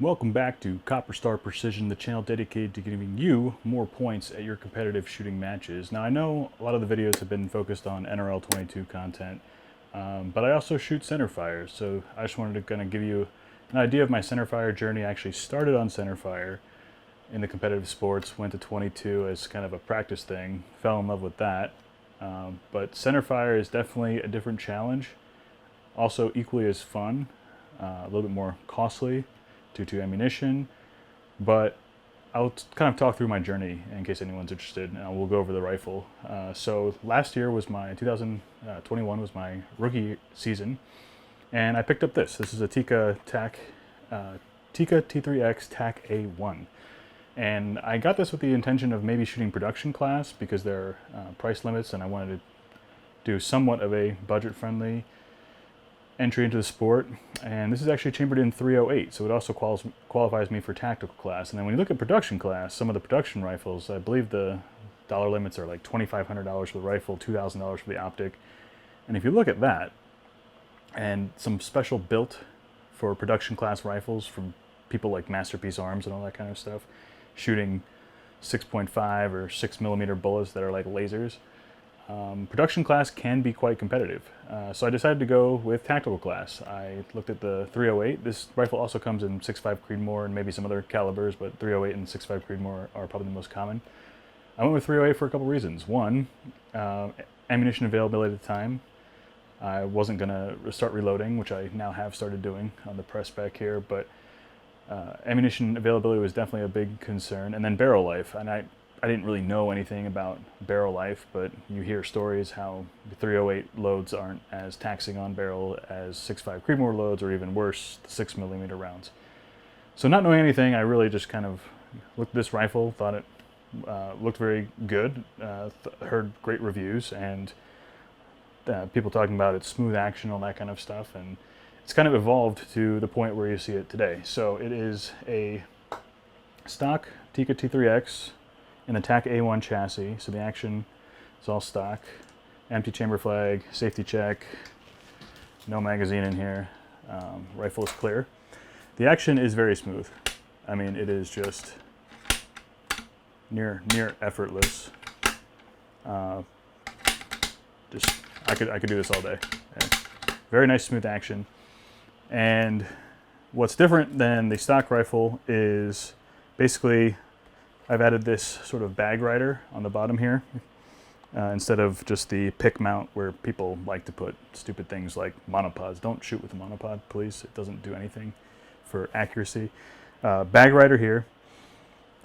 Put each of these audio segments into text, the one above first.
Welcome back to Copper Star Precision, the channel dedicated to giving you more points at your competitive shooting matches. Now I know a lot of the videos have been focused on NRL 22 content, but I also shoot centerfire, so I just wanted to kind of give you an idea of my centerfire journey. I actually started on centerfire in the competitive sports, went to 22 as kind of a practice thing, fell in love with that. But centerfire is definitely a different challenge, also equally as fun, a little bit more costly due to ammunition, but I'll kind of talk through my journey in case anyone's interested, and we'll go over the rifle. So last year was 2021 was my rookie season, and I picked up this. This is a Tikka T3x TAC A1. And I got this with the intention of maybe shooting production class because there are price limits, and I wanted to do somewhat of a budget-friendly entry into the sport. And this is actually chambered in 308, so it also qualifies me for tactical class. And then when you look at production class, some of the production rifles, I believe the dollar limits are like $2,500 for the rifle, $2,000 for the optic. And if you look at that, and some special built for production class rifles from people like Masterpiece Arms and all that kind of stuff, shooting 6.5 or 6mm bullets that are like lasers, production class can be quite competitive. So I decided to go with tactical class. I looked at the 308. This rifle also comes in 6.5 Creedmoor and maybe some other calibers, but 308 and 6.5 Creedmoor are probably the most common. I went with 308 for a couple reasons. One, ammunition availability at the time. I wasn't going to start reloading, which I now have started doing on the press back here, but ammunition availability was definitely a big concern. And then barrel life. And I didn't really know anything about barrel life, but you hear stories how the 308 loads aren't as taxing on barrel as 6.5 Creedmoor loads, or even worse, the 6mm rounds. So not knowing anything, I really just kind of looked at this rifle, thought it looked very good, heard great reviews, and people talking about its smooth action, all that kind of stuff, and it's kind of evolved to the point where you see it today. So it is a stock Tikka T3x in the TAC A1 chassis, so the action is all stock. Empty chamber flag, safety check, no magazine in here, rifle is clear. The action is very smooth. I mean, it is just near effortless. I could do this all day. Yeah. Very nice smooth action. And what's different than the stock rifle is basically I've added this sort of bag rider on the bottom here, instead of just the pick mount where people like to put stupid things like monopods. Don't shoot with a monopod, please. It doesn't do anything for accuracy. Bag rider here.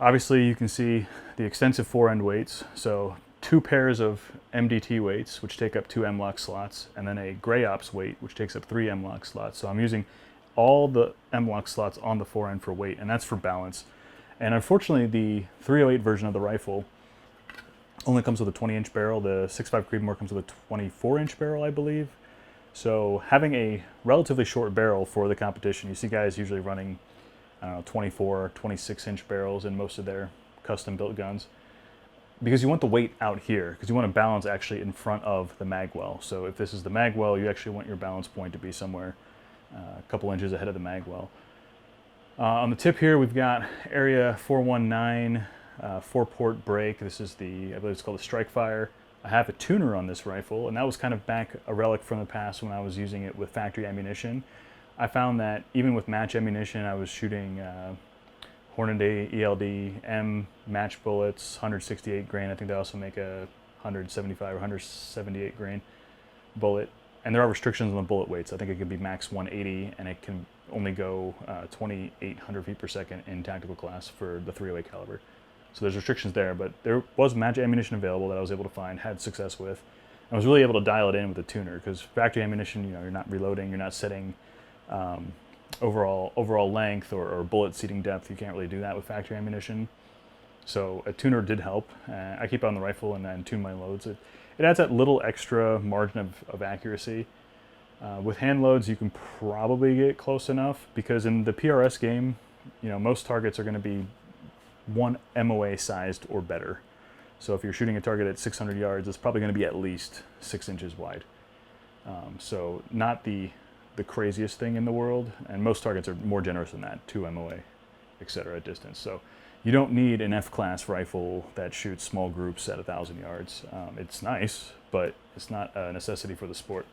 Obviously you can see the extensive fore-end weights. So 2 pairs of MDT weights, which take up 2 M-LOK slots, and then a Gray Ops weight, which takes up 3 M-LOK slots. So I'm using all the M-LOK slots on the fore-end for weight, and that's for balance. And unfortunately, the 308 version of the rifle only comes with a 20-inch barrel. The 6.5 Creedmoor comes with a 24-inch barrel, I believe. So having a relatively short barrel for the competition, you see guys usually running, I don't know, 24, 26-inch barrels in most of their custom-built guns, because you want the weight out here, because you want to balance actually in front of the mag well. So if this is the mag well, you actually want your balance point to be somewhere a couple inches ahead of the mag well. On the tip here, we've got area 419, 4-port brake. This is I believe it's called a strike fire. I have a tuner on this rifle, and that was kind of back a relic from the past when I was using it with factory ammunition. I found that even with match ammunition, I was shooting Hornady ELD M match bullets, 168 grain. I think they also make a 175 or 178 grain bullet. And there are restrictions on the bullet weights. I think it can be max 180, and it can only go 2,800 feet per second in tactical class for the 308 caliber. So there's restrictions there, but there was match ammunition available that I was able to find, had success with. I was really able to dial it in with the tuner, because factory ammunition, you're not reloading, you're not setting overall length or bullet seating depth. You can't really do that with factory ammunition. So a tuner did help. I keep it on the rifle and then tune my loads. It adds that little extra margin of accuracy. With hand loads, you can probably get close enough, because in the PRS game, most targets are going to be 1 MOA sized or better. So if you're shooting a target at 600 yards, it's probably going to be at least 6 inches wide. So not the the craziest thing in the world, and most targets are more generous than that, 2 MOA, etc. at distance. So you don't need an F-class rifle that shoots small groups at 1,000 yards. It's nice, but it's not a necessity for the sport.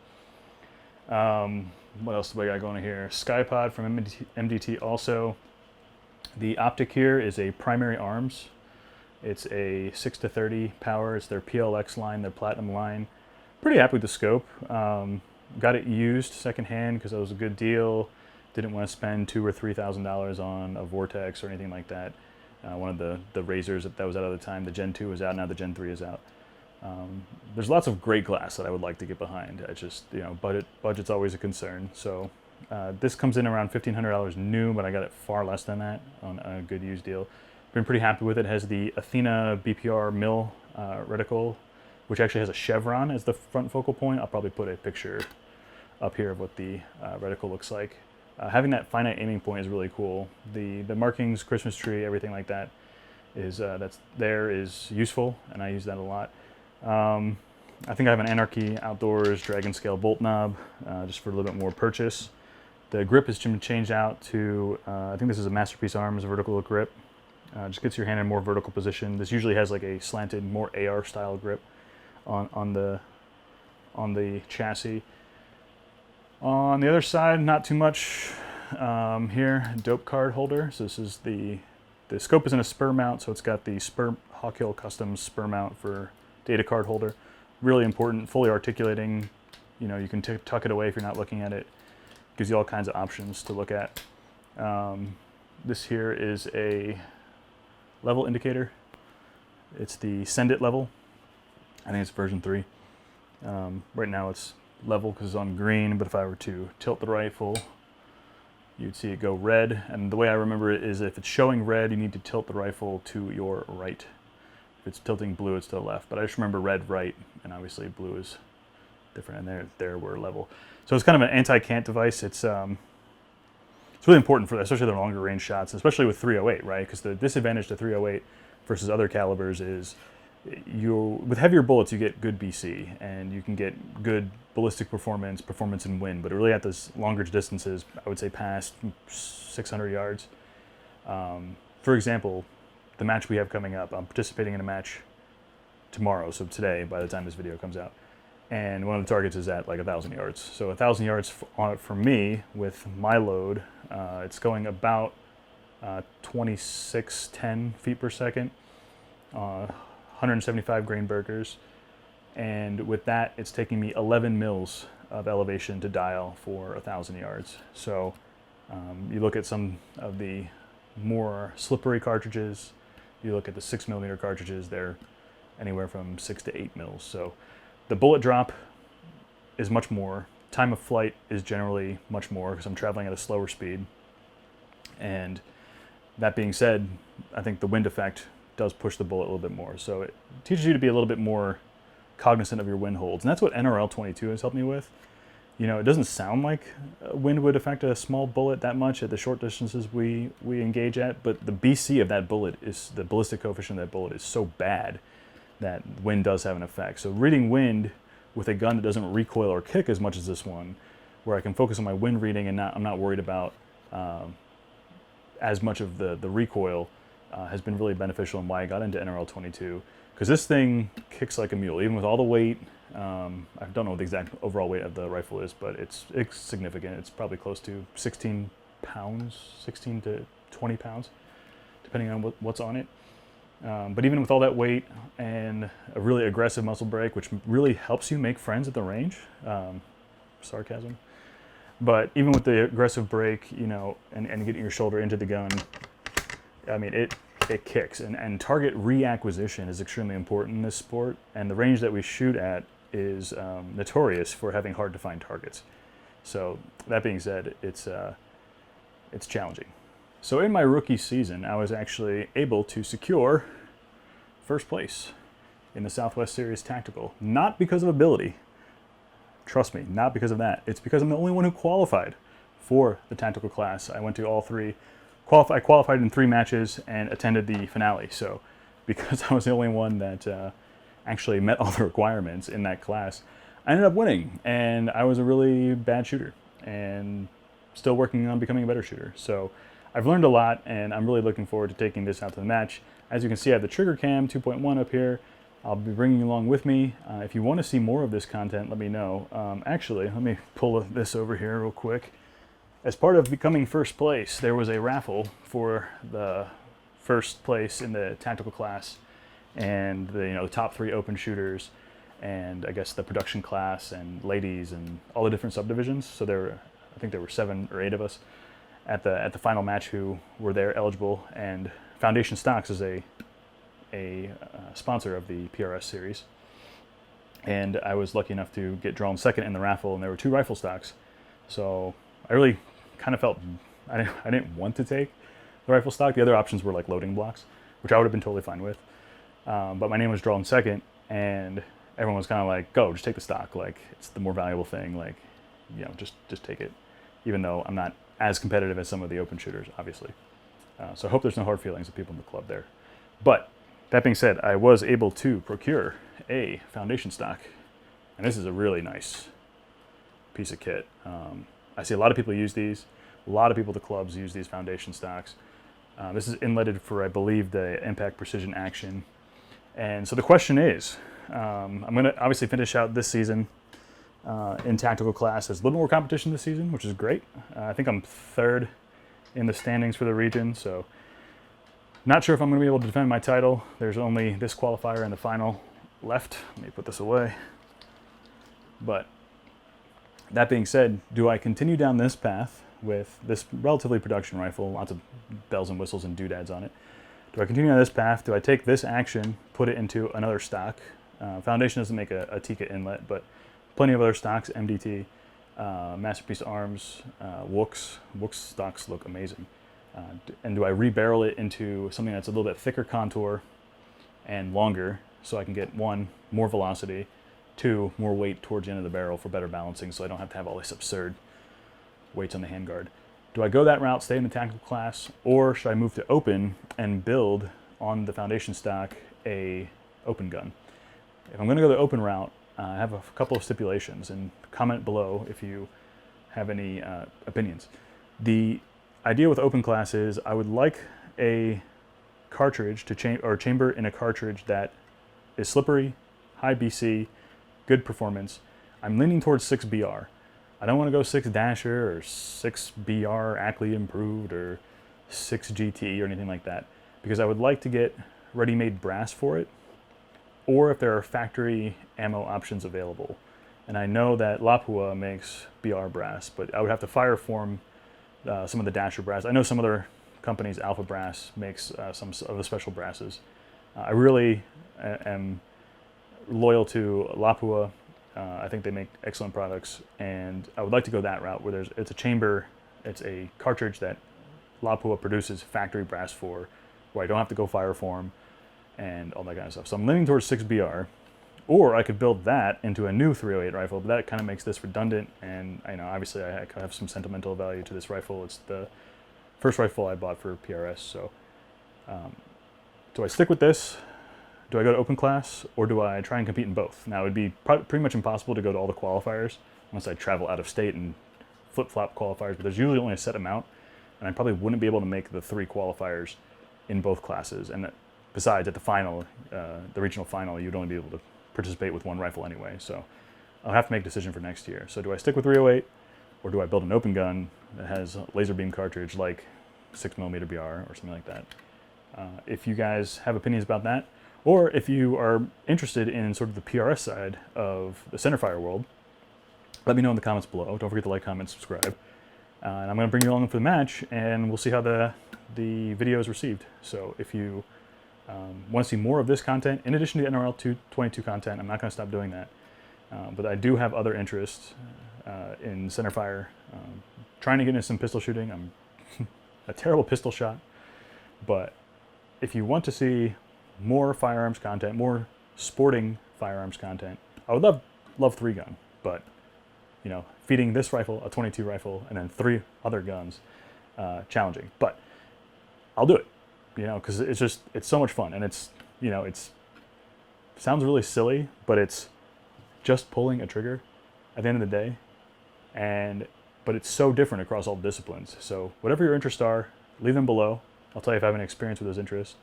What else do I got going here? Skypod from MDT also. The optic here is a Primary Arms. It's a 6-30 power. It's their PLX line, their Platinum line. Pretty happy with the scope. Got it used secondhand because it was a good deal. Didn't want to spend $2,000 or $3,000 on a Vortex or anything like that. One of the razors that was out at the time, the Gen 2 was out, now the Gen 3 is out. There's lots of great glass that I would like to get behind. It's just, you know, budget's always a concern. So this comes in around $1,500 new, but I got it far less than that on a good used deal. Been pretty happy with it. It has the Athena BPR mill reticle, which actually has a chevron as the front focal point. I'll probably put a picture up here of what the reticle looks like. Having that finite aiming point is really cool. The markings, Christmas tree, everything like that is is useful, and I use that a lot. I think I have an Anarchy Outdoors Dragon Scale bolt knob just for a little bit more purchase. The grip has been changed out to, I think this is a Masterpiece Arms vertical grip. Just gets your hand in a more vertical position. This usually has like a slanted, more AR style grip on the chassis. On the other side, not too much here. Dope card holder. So this is the scope is in a spur mount, so it's got the spur Hawkhill custom spur mount for data card holder. Really important, fully articulating. You know, you can tuck it away if you're not looking at it. Gives you all kinds of options to look at. This here is a level indicator. It's the Send It level. I think it's version 3. Right now it's level because it's on green, but if I were to tilt the rifle, you'd see it go red. And the way I remember it is if it's showing red, you need to tilt the rifle to your right. If it's tilting blue, it's to the left. But I just remember red right, and obviously blue is different, and there we're level. So it's kind of an anti-cant device. It's really important for that, especially the longer range shots, especially with 308, right? Because the disadvantage to 308 versus other calibers is with heavier bullets, you get good BC, and you can get good ballistic performance and wind, but really at those longer distances, I would say past 600 yards. For example, the match we have coming up, I'm participating in a match tomorrow, so today, by the time this video comes out, and one of the targets is at like 1,000 yards. So 1,000 yards on it for me with my load, it's going about 2610 feet per second, 175 grain burgers, and with that, it's taking me 11 mils of elevation to dial for 1,000 yards. So you look at some of the more slippery cartridges, you look at the 6mm cartridges, they're anywhere from 6 to 8 mils. So the bullet drop is much more. Time of flight is generally much more because I'm traveling at a slower speed. And that being said, I think the wind effect does push the bullet a little bit more. So it teaches you to be a little bit more cognizant of your wind holds. And that's what NRL 22 has helped me with. You know, it doesn't sound like wind would affect a small bullet that much at the short distances we engage at, but the BC of that bullet is, the ballistic coefficient of that bullet is so bad that wind does have an effect. So reading wind with a gun that doesn't recoil or kick as much as this one, where I can focus on my wind reading and I'm not worried about as much of the recoil, has been really beneficial and why I got into NRL 22. Because this thing kicks like a mule, even with all the weight. I don't know what the exact overall weight of the rifle is, but it's significant. It's probably close to 16 pounds, 16 to 20 pounds, depending on what's on it. But even with all that weight and a really aggressive muzzle brake, which really helps you make friends at the range, sarcasm. But even with the aggressive brake, you know, and getting your shoulder into the gun, I mean, it kicks. And target reacquisition is extremely important in this sport. And the range that we shoot at is notorious for having hard to find targets. So that being said, it's challenging. So in my rookie season, I was actually able to secure first place in the Southwest Series Tactical. Not because of ability. Trust me, not because of that. It's because I'm the only one who qualified for the tactical class. I went to all three. I qualified in 3 matches and attended the finale. So because I was the only one that actually met all the requirements in that class, I ended up winning. And I was a really bad shooter. and still working on becoming a better shooter. So I've learned a lot, and I'm really looking forward to taking this out to the match. As you can see, I have the Trigger Cam 2.1 up here. I'll be bringing you along with me. If you want to see more of this content, let me know. Actually, let me pull this over here real quick. As part of becoming first place, there was a raffle for the first place in the tactical class, and the top 3 open shooters, and I guess the production class and ladies and all the different subdivisions. So I think there were 7 or 8 of us at the final match who were there eligible. And Foundation Stocks is a sponsor of the PRS series, and I was lucky enough to get drawn second in the raffle, and there were 2 rifle stocks. So I really kind of felt I didn't want to take the rifle stock. The other options were like loading blocks, which I would have been totally fine with. But my name was drawn second, and everyone was kind of like, "Go, just take the stock. Like, it's the more valuable thing. Like, just take it." Even though I'm not as competitive as some of the open shooters, obviously. So I hope there's no hard feelings of people in the club there. But that being said, I was able to procure a Foundation stock, and this is a really nice piece of kit. I see a lot of people use these. A lot of people at the clubs use these Foundation stocks. This is inletted for, I believe, the impact precision action. And so the question is, I'm going to obviously finish out this season in tactical class. There's a little more competition this season, which is great. I think I'm 3rd in the standings for the region, so not sure if I'm going to be able to defend my title. There's only this qualifier and the final left. Let me put this away. But that being said, do I continue down this path with this relatively production rifle, lots of bells and whistles and doodads on it? Do I continue on this path? Do I take this action, put it into another stock? Foundation doesn't make a Tikka inlet, but plenty of other stocks, MDT, Masterpiece Arms, Wooks. Wooks stocks look amazing. And do I rebarrel it into something that's a little bit thicker contour and longer, so I can get 1, more velocity, 2, more weight towards the end of the barrel for better balancing, so I don't have to have all this absurd weights on the handguard? Do I go that route, stay in the tactical class, or should I move to open and build on the Foundation stock a open gun? If I'm going to go the open route, I have a couple of stipulations, and comment below if you have any opinions. The idea with open class is I would like a cartridge to chamber in a cartridge that is slippery, high BC, good performance. I'm leaning towards 6BR. I don't want to go 6 Dasher or 6BR Ackley improved or 6 GT or anything like that, because I would like to get ready-made brass for it, or if there are factory ammo options available. And I know that Lapua makes BR brass, but I would have to fire form some of the Dasher brass. I know some other companies, Alpha Brass, makes some of the special brasses. I really am loyal to Lapua. I think they make excellent products, and I would like to go that route where it's a chamber, it's a cartridge that Lapua produces factory brass for, where I don't have to go fire form and all that kind of stuff. So I'm leaning towards 6BR, or I could build that into a new 308 rifle, but that kind of makes this redundant, and I know obviously I have some sentimental value to this rifle. It's the first rifle I bought for PRS, so do I stick with this? Do I go to open class, or do I try and compete in both? Now, it would be pretty much impossible to go to all the qualifiers unless I travel out of state and flip-flop qualifiers, but there's usually only a set amount, and I probably wouldn't be able to make the 3 qualifiers in both classes. And besides, at the final, the regional final, you'd only be able to participate with 1 rifle anyway, so I'll have to make a decision for next year. So do I stick with 308, or do I build an open gun that has a laser beam cartridge like 6mm BR or something like that? If you guys have opinions about that, or if you are interested in sort of the PRS side of the centerfire world, let me know in the comments below. Don't forget to like, comment, subscribe. And I'm going to bring you along for the match, and we'll see how the video is received. So if you want to see more of this content, in addition to the NRL 222 content, I'm not going to stop doing that. But I do have other interests in centerfire, trying to get into some pistol shooting. I'm a terrible pistol shot, but if you want to see more firearms content, more sporting firearms content, I would love 3-gun, but feeding this rifle, a 22 rifle, and then 3 other guns, challenging. But I'll do it, because it's so much fun, and it sounds really silly, but it's just pulling a trigger at the end of the day, and but it's so different across all disciplines. So whatever your interests are, leave them below. I'll tell you if I have any experience with those interests.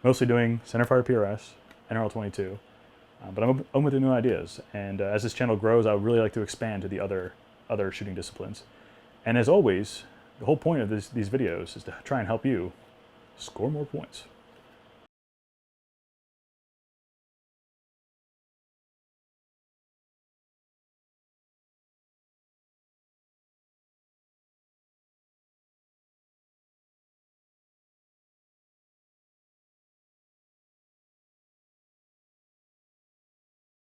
Mostly doing centerfire PRS, NRL-22, but I'm open to new ideas. And as this channel grows, I would really like to expand to the other shooting disciplines. And as always, the whole point of these videos is to try and help you score more points.